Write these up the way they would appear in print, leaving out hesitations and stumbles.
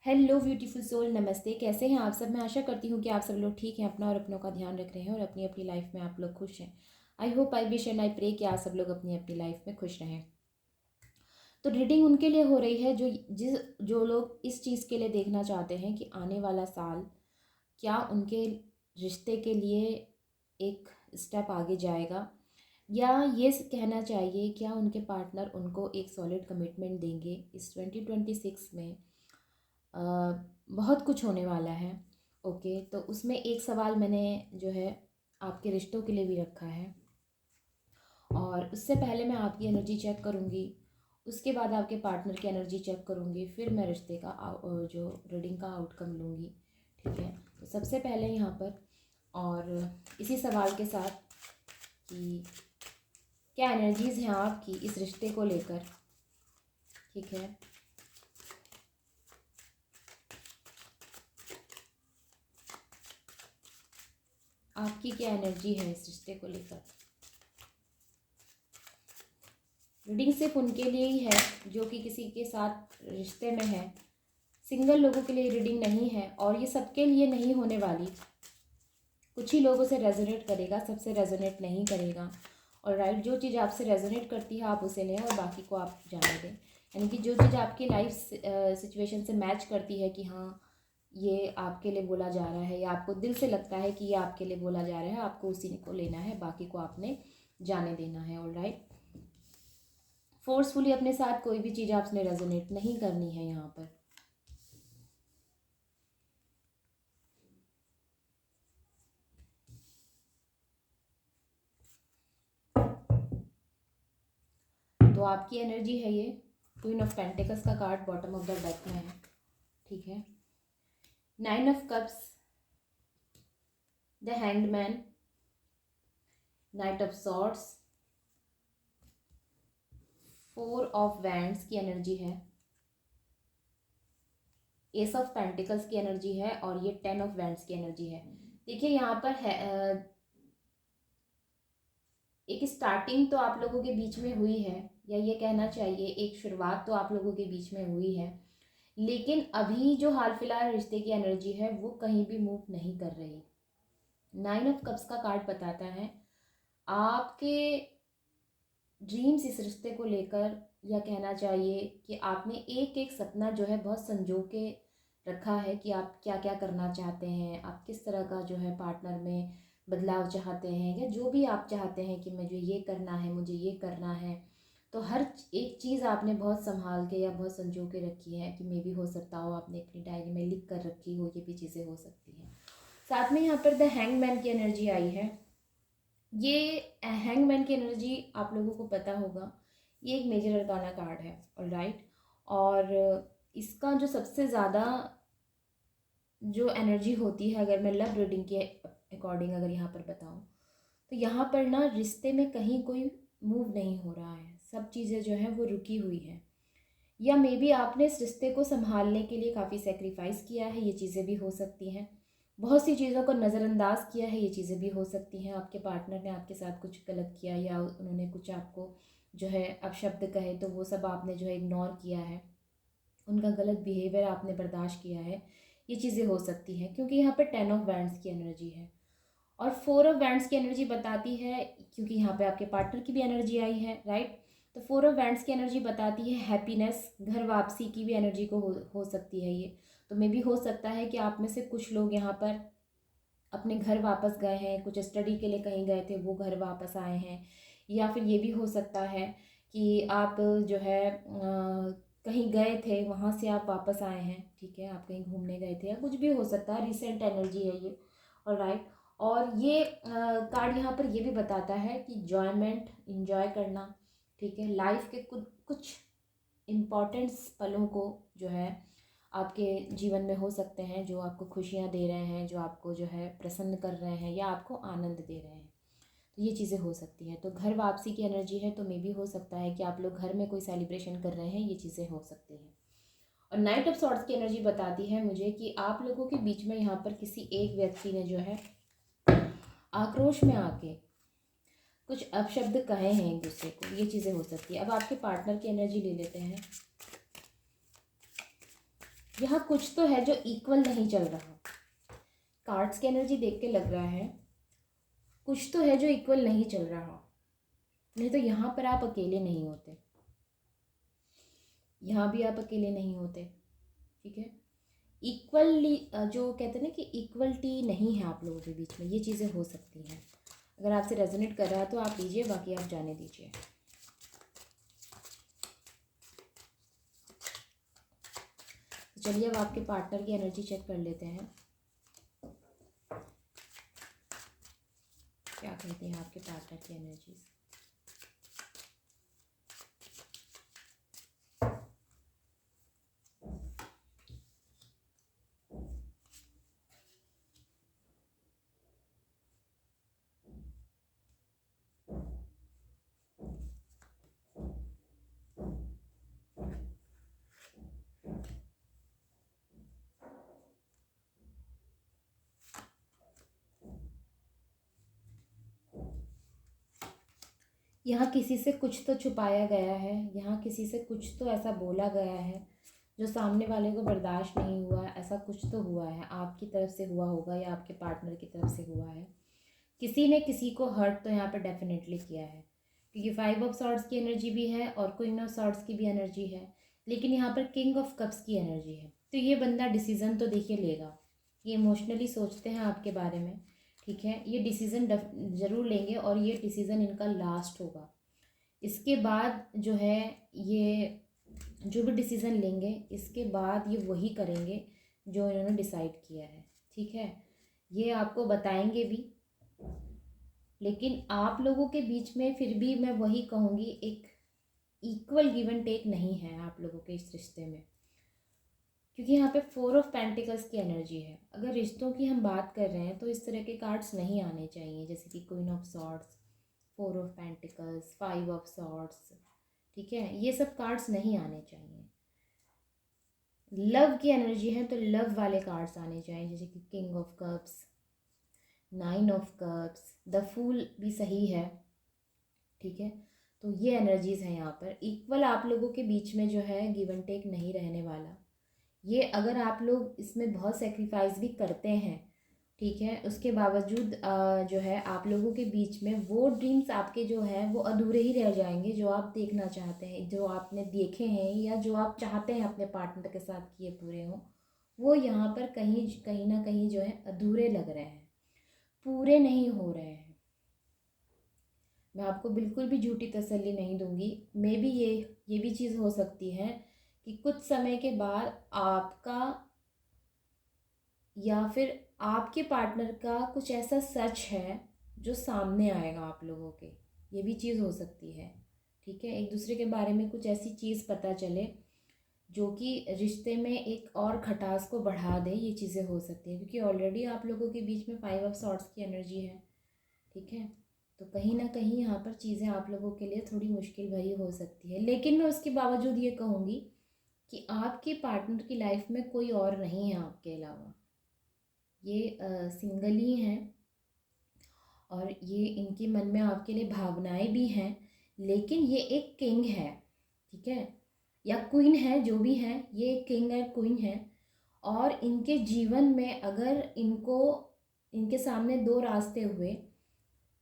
Hello beautiful soul, नमस्ते। कैसे हैं आप सब? मैं आशा करती हूँ कि आप सब लोग ठीक हैं, अपना और अपनों का ध्यान रख रहे हैं और अपनी अपनी लाइफ में आप लोग खुश हैं। I hope, I wish and I pray कि आप सब लोग अपनी अपनी लाइफ में खुश रहें। तो रीडिंग उनके लिए हो रही है जो लोग इस चीज़ के लिए देखना चाहते हैं कि आने वाला साल क्या उनके रिश्ते के लिए एक स्टेप आगे जाएगा, या ये कहना चाहिए क्या उनके पार्टनर उनको एक सॉलिड कमिटमेंट देंगे। इस 2026 में अ, बहुत कुछ होने वाला है। ओके, तो उसमें एक सवाल मैंने जो है आपके रिश्तों के लिए भी रखा है, और उससे पहले मैं आपकी एनर्जी चेक करूँगी, उसके बाद आपके पार्टनर की एनर्जी चेक करूँगी, फिर मैं रिश्ते का जो रीडिंग का आउटकम लूँगी। ठीक है, तो सबसे पहले यहाँ पर और इसी सवाल के साथ कि क्या एनर्जीज़ हैं आपकी इस रिश्ते को लेकर। ठीक है, आपकी क्या एनर्जी है इस रिश्ते को लेकर। रीडिंग सिर्फ उनके लिए ही है जो कि किसी के साथ रिश्ते में है। सिंगल लोगों के लिए रीडिंग नहीं है, और ये सबके लिए नहीं होने वाली। कुछ ही लोगों से रेजोनेट करेगा, सबसे रेजोनेट नहीं करेगा। और राइट, जो चीज़ आपसे रेजोनेट करती है आप उसे लें और बाकी को आप जाने दें। यानी कि जो चीज़ आपकी लाइफ सिचुएशन से मैच करती है कि हाँ ये आपके लिए बोला जा रहा है, या आपको दिल से लगता है कि ये आपके लिए बोला जा रहा है, आपको उसी को लेना है, बाकी को आपने जाने देना है। ऑल राइट, फोर्सफुली अपने साथ कोई भी चीज़ आपने रेजोनेट नहीं करनी है यहाँ पर। तो आपकी एनर्जी है ये क्वीन ऑफ पेंटिकल्स का card bottom of the deck में है। ठीक है, 9 of cups, the hanged man, night of swords, 4 of wands की एनर्जी है, एस ऑफ पेंटिकल्स की एनर्जी है, और ये 10 ऑफ वैंड्स की एनर्जी है। देखिए यहाँ पर है एक स्टार्टिंग तो आप लोगों के बीच में हुई है, या ये कहना चाहिए एक शुरुआत तो आप लोगों के बीच में हुई है, लेकिन अभी जो हाल फिलहाल रिश्ते की एनर्जी है वो कहीं भी मूव नहीं कर रही। 9 ऑफ कप्स का कार्ड बताता है आपके ड्रीम्स इस रिश्ते को लेकर, या कहना चाहिए कि आपने एक एक सपना जो है बहुत संजो के रखा है कि आप क्या क्या करना चाहते हैं, आप किस तरह का जो है पार्टनर में बदलाव चाहते हैं, या जो भी आप चाहते हैं कि मुझे ये करना है, मुझे ये करना है। तो हर एक चीज़ आपने बहुत संभाल के या बहुत संजो के रखी है, कि मे भी हो सकता हो आपने अपनी डायरी में लिख कर रखी हो, ये भी चीज़ें हो सकती हैं। साथ में यहाँ पर द हैंगमैन की एनर्जी आई है। ये हैंगमैन की एनर्जी आप लोगों को पता होगा, ये एक मेजर अरकाना कार्ड है। ऑलराइट, और इसका जो सबसे ज़्यादा जो एनर्जी होती है, अगर मैं लव रीडिंग के अकॉर्डिंग अगर यहाँ पर बताऊँ, तो यहाँ पर ना रिश्ते में कहीं कोई मूव नहीं हो रहा है, सब चीज़ें जो हैं वो रुकी हुई हैं, या मे बी आपने इस रिश्ते को संभालने के लिए काफ़ी सेक्रीफाइस किया है, ये चीज़ें भी हो सकती हैं। बहुत सी चीज़ों को नज़रअंदाज किया है, ये चीज़ें भी हो सकती हैं। आपके पार्टनर ने आपके साथ कुछ गलत किया, या उन्होंने कुछ आपको जो है अपशब्द कहे, तो वो सब आपने जो है इग्नोर किया है, उनका गलत बिहेवियर आपने बर्दाश्त किया है। ये चीज़ें हो सकती हैं, क्योंकि यहाँ पर 10 ऑफ वैंड्स की एनर्जी है, और 4 ऑफ वैंड्स की एनर्जी बताती है, क्योंकि यहाँ पे आपके पार्टनर की भी एनर्जी आई है। राइट, तो 4 ऑफ वैंड्स की एनर्जी बताती है हैप्पीनेस, घर वापसी की भी एनर्जी को हो सकती है ये। तो मे भी हो सकता है कि आप में से कुछ लोग यहाँ पर अपने घर वापस गए हैं, कुछ स्टडी के लिए कहीं गए थे, वो घर वापस आए हैं, या फिर ये भी हो सकता है कि आप जो है कहीं गए थे, वहाँ से आप वापस आए हैं। ठीक है, आप कहीं घूमने गए थे, या कुछ भी हो सकता है, रिसेंट एनर्जी है ये। और राइट, और ये कार्ड यहाँ पर ये भी बताता है कि जॉयमेंट, इंजॉय करना। ठीक है, लाइफ के कुछ कुछ इम्पॉर्टेंट्स पलों को जो है आपके जीवन में हो सकते हैं, जो आपको खुशियाँ दे रहे हैं, जो आपको जो है प्रसन्न कर रहे हैं, या आपको आनंद दे रहे हैं। तो ये चीज़ें हो सकती हैं। तो घर वापसी की एनर्जी है, तो मे भी हो सकता है कि आप लोग घर में कोई सेलिब्रेशन कर रहे हैं, ये चीज़ें हो सकती हैं। और नाइट ऑफ सॉर्ड्स की एनर्जी बताती है मुझे कि आप लोगों के बीच में यहाँ पर किसी एक व्यक्ति ने जो है आक्रोश में आके कुछ अपशब्द कहे हैं एक दूसरे को, ये चीज़ें हो सकती है। अब आपके पार्टनर की एनर्जी ले लेते हैं। यहाँ कुछ तो है जो इक्वल नहीं चल रहा। कार्ड्स की एनर्जी देख के लग रहा है कुछ तो है जो इक्वल नहीं चल रहा, नहीं तो यहाँ पर आप अकेले नहीं होते, यहाँ भी आप अकेले नहीं होते। ठीक है, इक्वली जो कहते हैं ना कि इक्वलिटी नहीं है आप लोगों के बीच में, ये चीज़ें हो सकती हैं। अगर आपसे रेजोनेट कर रहा है तो आप लीजिए, बाकी आप जाने दीजिए। तो चलिए अब आपके पार्टनर की एनर्जी चेक कर लेते हैं, क्या कहते हैं आपके पार्टनर की एनर्जीज। यहाँ किसी से कुछ तो छुपाया गया है, यहाँ किसी से कुछ तो ऐसा बोला गया है जो सामने वाले को बर्दाश्त नहीं हुआ, ऐसा कुछ तो हुआ है, आपकी तरफ से हुआ होगा या आपके पार्टनर की तरफ से हुआ है। किसी ने किसी को हर्ट तो यहाँ पर डेफिनेटली किया है, क्योंकि 5 ऑफ सॉर्ड्स की एनर्जी भी है और क्वीन ऑफ सॉर्ड्स की भी एनर्जी है, लेकिन यहाँ पर किंग ऑफ कप्स की एनर्जी है। तो ये बंदा डिसीज़न तो देखिए लेगा, ये इमोशनली सोचते हैं आपके बारे में। ठीक है, ये डिसीज़न ज़रूर लेंगे और ये डिसीज़न इनका लास्ट होगा। इसके बाद जो है ये जो भी डिसीज़न लेंगे इसके बाद ये वही करेंगे जो इन्होंने डिसाइड किया है। ठीक है, ये आपको बताएंगे भी, लेकिन आप लोगों के बीच में फिर भी मैं वही कहूँगी, एक इक्वल गिव एंड टेक नहीं है आप लोगों के इस रिश्ते में, क्योंकि यहाँ पे 4 ऑफ पेंटिकल्स की एनर्जी है। अगर रिश्तों की हम बात कर रहे हैं तो इस तरह के कार्ड्स नहीं आने चाहिए, जैसे कि queen of swords, 4 of pentacles, 5 of swords. ठीक है, ये सब कार्ड्स नहीं आने चाहिए। लव की एनर्जी है तो लव वाले कार्ड्स आने चाहिए, जैसे कि king of cups, 9 of cups, the fool भी सही है। ठीक है, तो ये एनर्जीज़ हैं यहाँ पर। इक्वल आप लोगों के बीच में जो है गिव एंड टेक नहीं रहने वाला। ये अगर आप लोग इसमें बहुत सेक्रीफाइस भी करते हैं, ठीक है, उसके बावजूद जो है आप लोगों के बीच में वो ड्रीम्स आपके जो है वो अधूरे ही रह जाएंगे, जो आप देखना चाहते हैं, जो आपने देखे हैं या जो आप चाहते हैं अपने पार्टनर के साथ कि ये पूरे हों, वो यहाँ पर कहीं कहीं ना कहीं जो है अधूरे लग रहे हैं, पूरे नहीं हो रहे हैं। मैं आपको बिल्कुल भी झूठी तसल्ली नहीं दूंगी। मे बी ये भी चीज़ हो सकती है कि कुछ समय के बाद आपका या फिर आपके पार्टनर का कुछ ऐसा सच है जो सामने आएगा आप लोगों के, ये भी चीज़ हो सकती है। ठीक है, एक दूसरे के बारे में कुछ ऐसी चीज़ पता चले जो कि रिश्ते में एक और खटास को बढ़ा दे, ये चीज़ें हो सकती हैं, क्योंकि ऑलरेडी आप लोगों के बीच में 5 ऑफ सॉर्ड्स की एनर्जी है। ठीक है, तो कहीं ना कहीं यहाँ पर चीज़ें आप लोगों के लिए थोड़ी मुश्किल भरी हो सकती है, लेकिन मैं उसके बावजूद ये कहूँगी कि आपके पार्टनर की लाइफ में कोई और नहीं है आपके अलावा, ये सिंगल ही हैं और ये इनके मन में आपके लिए भावनाएं भी हैं, लेकिन ये एक किंग है। ठीक है, या क्वीन है, जो भी है, ये एक किंग है, क्वीन है। और इनके जीवन में अगर इनके सामने 2 रास्ते हुए,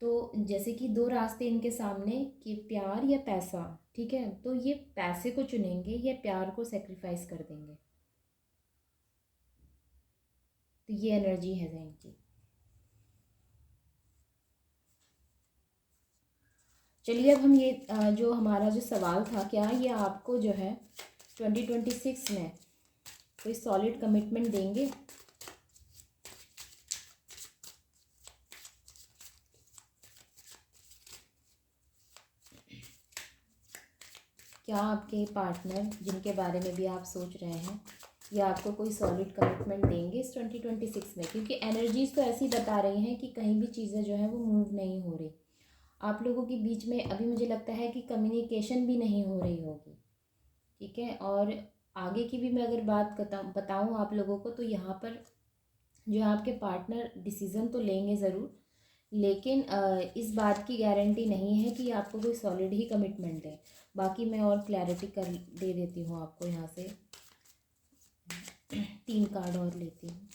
तो जैसे कि 2 रास्ते इनके सामने कि प्यार या पैसा, ठीक है, तो ये पैसे को चुनेंगे या प्यार को सेक्रीफाइस कर देंगे। तो ये एनर्जी है इनकी। चलिए अब हम ये जो हमारा जो सवाल था, क्या ये आपको जो है 2026 में कोई सॉलिड कमिटमेंट देंगे? क्या आपके पार्टनर जिनके बारे में भी आप सोच रहे हैं ये आपको कोई सॉलिड कमिटमेंट देंगे इस 2026 में? क्योंकि एनर्जीज़ तो ऐसी बता रही हैं कि कहीं भी चीज़ें जो हैं वो मूव नहीं हो रही आप लोगों के बीच में। अभी मुझे लगता है कि कम्युनिकेशन भी नहीं हो रही होगी। ठीक है, और आगे की भी मैं अगर बात बताऊँ आप लोगों को, तो यहाँ पर जो आपके पार्टनर डिसीज़न तो लेंगे ज़रूर, लेकिन इस बात की गारंटी नहीं है कि आपको कोई सॉलिड ही कमिटमेंट दें। बाकी मैं और क्लैरिटी कर दे देती हूँ आपको यहाँ से। 3 कार्ड और लेती हूँ।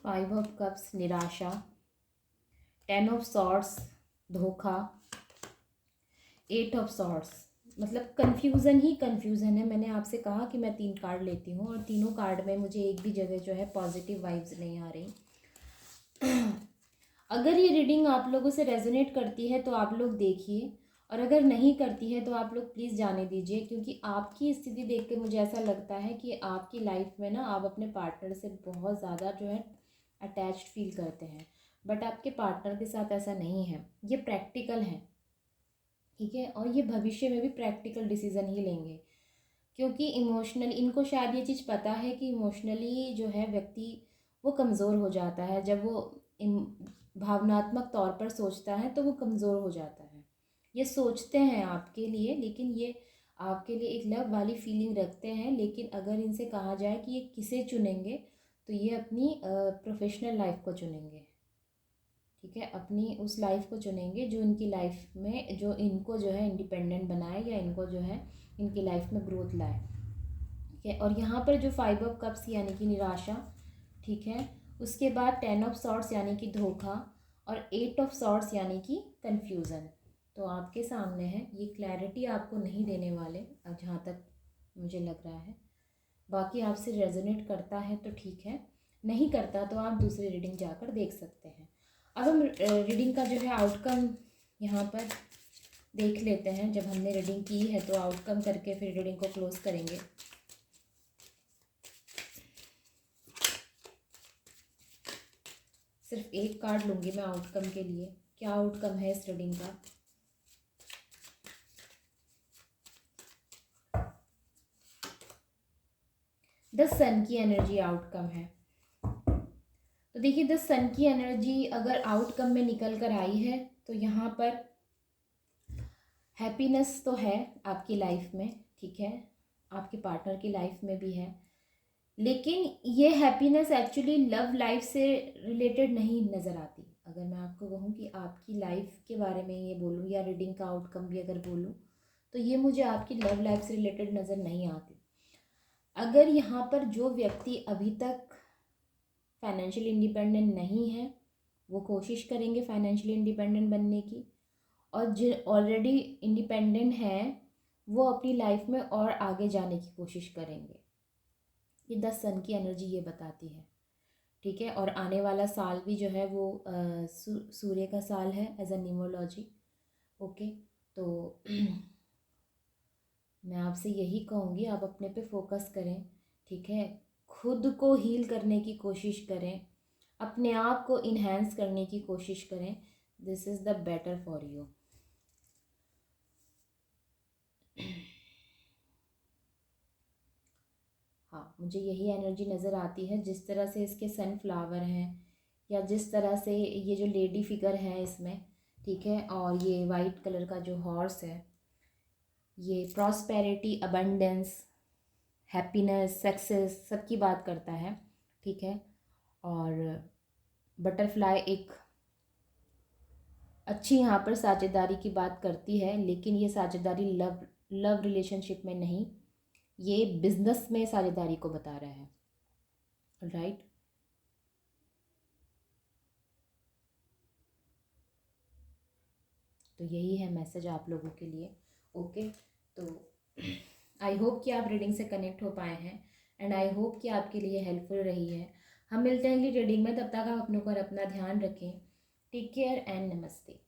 फाइव ऑफ कप्स निराशा, 10 ऑफ सॉर्ड्स धोखा, 8 ऑफ सॉर्ड्स मतलब कन्फ्यूज़न ही कन्फ्यूज़न है। मैंने आपसे कहा कि मैं 3 कार्ड लेती हूँ और तीनों कार्ड में मुझे एक भी जगह जो है पॉजिटिव वाइब्स नहीं आ रही। अगर ये रीडिंग आप लोगों से रेजोनेट करती है तो आप लोग देखिए, और अगर नहीं करती है तो आप लोग प्लीज़ जाने दीजिए, क्योंकि आपकी स्थिति देख के मुझे ऐसा लगता है कि आपकी लाइफ में ना आप अपने पार्टनर से बहुत ज़्यादा जो है अटैच्ड फील करते हैं, बट आपके पार्टनर के साथ ऐसा नहीं है। ये प्रैक्टिकल है, ठीक है, और ये भविष्य में भी प्रैक्टिकल डिसीज़न ही लेंगे, क्योंकि इमोशनली इनको शायद ये चीज़ पता है कि इमोशनली जो है व्यक्ति वो कमज़ोर हो जाता है। जब वो भावनात्मक तौर पर सोचता है तो वो कमज़ोर हो जाता है। ये सोचते हैं आपके लिए, लेकिन ये आपके लिए एक लव वाली फीलिंग रखते हैं, लेकिन अगर इनसे कहा जाए कि ये किसे चुनेंगे तो ये अपनी प्रोफेशनल लाइफ को चुनेंगे, ठीक है, अपनी उस लाइफ को चुनेंगे जो इनकी लाइफ में जो इनको जो है इंडिपेंडेंट बनाए या इनको जो है इनकी लाइफ में ग्रोथ लाए, ठीक है। और यहाँ पर जो 5 ऑफ कप्स यानी कि निराशा, ठीक है, उसके बाद 10 ऑफ सॉर्ड्स यानी कि धोखा और 8 ऑफ सॉर्ड्स यानी कि कन्फ्यूज़न, तो आपके सामने है। ये क्लैरिटी आपको नहीं देने वाले, अब जहाँ तक मुझे लग रहा है। बाकी आपसे रेजोनेट करता है तो ठीक है, नहीं करता तो आप दूसरी रीडिंग जाकर देख सकते हैं। अब हम रीडिंग का जो है आउटकम यहाँ पर देख लेते हैं। जब हमने रीडिंग की है तो आउटकम करके फिर रीडिंग को क्लोज करेंगे। सिर्फ एक कार्ड लूँगी मैं आउटकम के लिए। क्या आउटकम है इस रीडिंग का? द सन की एनर्जी आउटकम है। तो देखिए, द सन की एनर्जी अगर आउटकम में निकल कर आई है तो यहाँ पर हैप्पीनेस तो है आपकी लाइफ में, ठीक है, आपके पार्टनर की लाइफ में भी है, लेकिन ये हैप्पीनेस एक्चुअली लव लाइफ से रिलेटेड नहीं नज़र आती। अगर मैं आपको कहूँ कि आपकी लाइफ के बारे में ये बोलूँ या रीडिंग का आउटकम भी अगर बोलूँ तो ये मुझे आपकी लव लाइफ से रिलेटेड नज़र नहीं आती। अगर यहाँ पर जो व्यक्ति अभी तक फाइनेंशियल इंडिपेंडेंट नहीं है वो कोशिश करेंगे फाइनेंशियली इंडिपेंडेंट बनने की, और जो ऑलरेडी इंडिपेंडेंट हैं वो अपनी लाइफ में और आगे जाने की कोशिश करेंगे। ये 10 सन की एनर्जी ये बताती है, ठीक है। और आने वाला साल भी जो है वो सूर्य का साल है एज अ न्यूमरोलॉजी, ओके। तो मैं आपसे यही कहूँगी, आप अपने पे फोकस करें, ठीक है, खुद को हील करने की कोशिश करें, अपने आप को इन्हेंस करने की कोशिश करें। This is the better for you. हाँ, मुझे यही एनर्जी नज़र आती है। जिस तरह से इसके सनफ्लावर हैं या जिस तरह से ये जो लेडी फिगर है इसमें, ठीक है, और ये वाइट कलर का जो हॉर्स है, ये प्रॉस्पेरिटी, अबंडेंस, हैप्पीनेस, सक्सेस सबकी बात करता है, ठीक है। और बटरफ्लाई एक अच्छी यहाँ पर साझेदारी की बात करती है, लेकिन ये साझेदारी लव रिलेशनशिप में नहीं, ये बिजनेस में साझेदारी को बता रहा है, राइट। तो यही है मैसेज आप लोगों के लिए, ओके। तो आई होप कि आप रीडिंग से कनेक्ट हो पाए हैं एंड आई होप कि आपके लिए हेल्पफुल रही है। हम मिलते हैं अगली रीडिंग में, तब तक आप अपनों को और अपना ध्यान रखें। टेक केयर एंड नमस्ते।